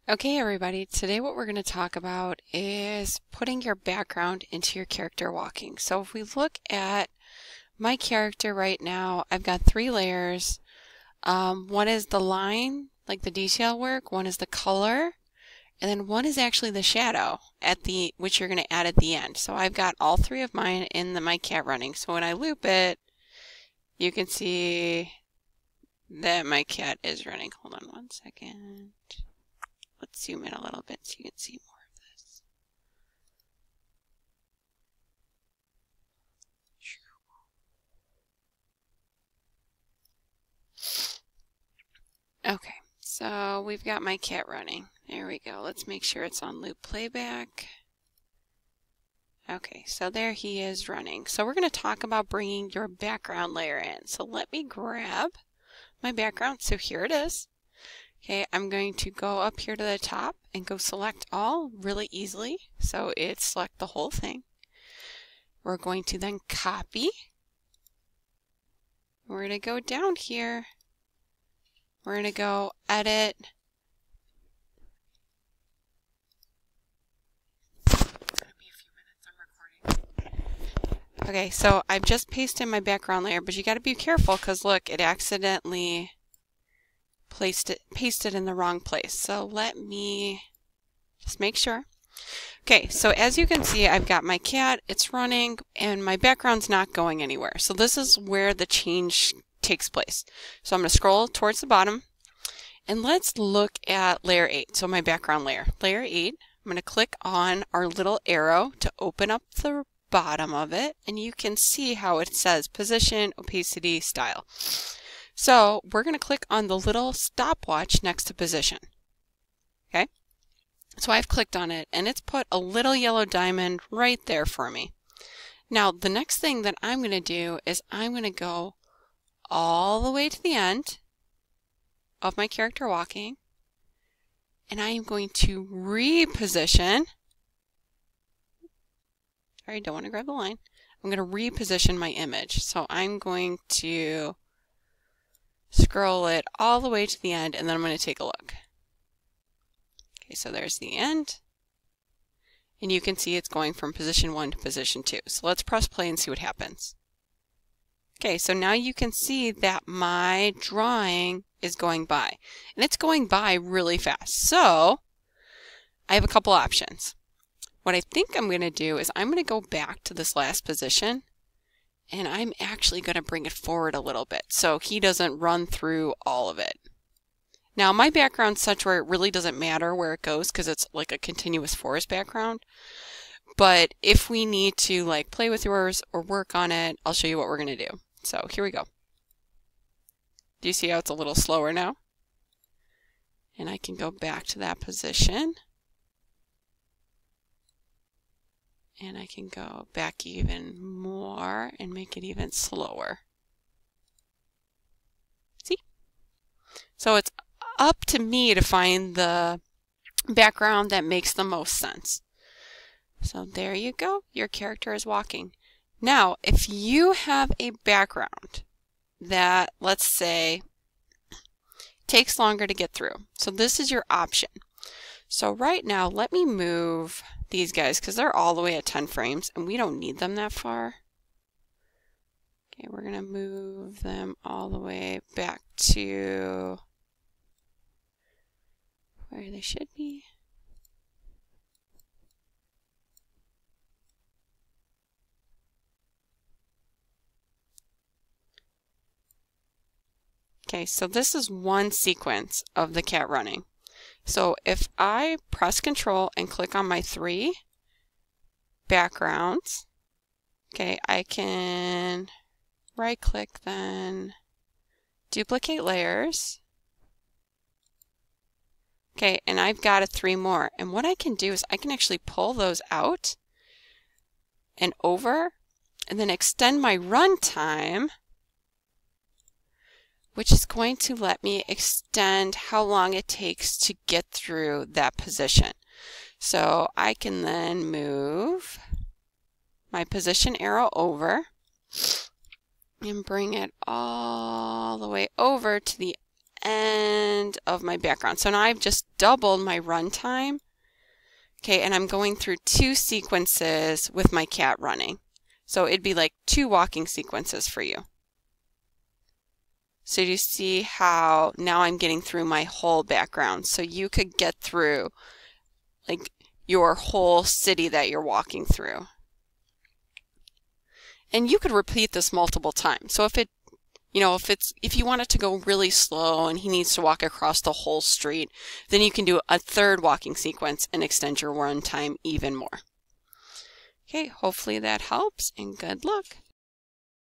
Okay, everybody, today what we're going to talk about is putting your background into your character walking. So if we look at my character right now, I've got three layers. One is the line, like the detail work, one is the color, and then one is actually the shadow which you're going to add at the end. So I've got all three of mine in my cat running. So when I loop it, you can see that my cat is running. Hold on one second. Let's zoom in a little bit so you can see more of this. Okay, so we've got my cat running. There we go. Let's make sure it's on loop playback. Okay, so there he is running. So we're going to talk about bringing your background layer in. So let me grab my background. So here it is. Okay, I'm going to go up here to the top and go select all really easily. So it select the whole thing. We're going to then copy. We're going to go down here. We're going to go edit. Okay, so I've just pasted my background layer, but you got to be careful because look, it accidentally pasted in the wrong place. So let me just make sure. Okay, so as you can see, I've got my cat, it's running, and my background's not going anywhere. So this is where the change takes place. So I'm going to scroll towards the bottom, and let's look at layer 8, so my background layer. Layer 8, I'm going to click on our little arrow to open up the bottom of it, and you can see how it says position, opacity, style. So we're going to click on the little stopwatch next to position. Okay, so I've clicked on it and it's put a little yellow diamond right there for me. Now the next thing that I'm going to do is I'm going to go all the way to the end of my character walking, and I am going to reposition. Sorry, I don't want to grab the line. I'm going to reposition my image. So I'm going to scroll it all the way to the end, and then I'm going to take a look. Okay, so there's the end. And you can see it's going from position 1 to position 2. So let's press play and see what happens. Okay, so now you can see that my drawing is going by. And it's going by really fast. So I have a couple options. What I think I'm going to do is I'm going to go back to this last position, and I'm actually going to bring it forward a little bit so he doesn't run through all of it. Now my background's such where it really doesn't matter where it goes because it's like a continuous forest background. But if we need to like play with yours or work on it, I'll show you what we're going to do. So here we go. Do you see how it's a little slower now? And I can go back to that position. And I can go back even more and make it even slower. See? So it's up to me to find the background that makes the most sense. So there you go. Your character is walking. Now, if you have a background that, let's say, takes longer to get through. So this is your option. So right now, let me move these guys because they're all the way at 10 frames and we don't need them that far. Okay, we're going to move them all the way back to where they should be. Okay, so this is one sequence of the cat running. So if I press Control and click on my 3 backgrounds, okay, I can right click, then duplicate layers. Okay, and I've got 3 more. And what I can do is I can actually pull those out and over and then extend my run time, which is going to let me extend how long it takes to get through that position. So I can then move my position arrow over and bring it all the way over to the end of my background. So now I've just doubled my run time. Okay, and I'm going through 2 sequences with my cat running. So it'd be like 2 walking sequences for you. So you see how now I'm getting through my whole background. So you could get through like your whole city that you're walking through. And you could repeat this multiple times. So if you want it to go really slow and he needs to walk across the whole street, then you can do a 3rd walking sequence and extend your run time even more. Okay, hopefully that helps and good luck.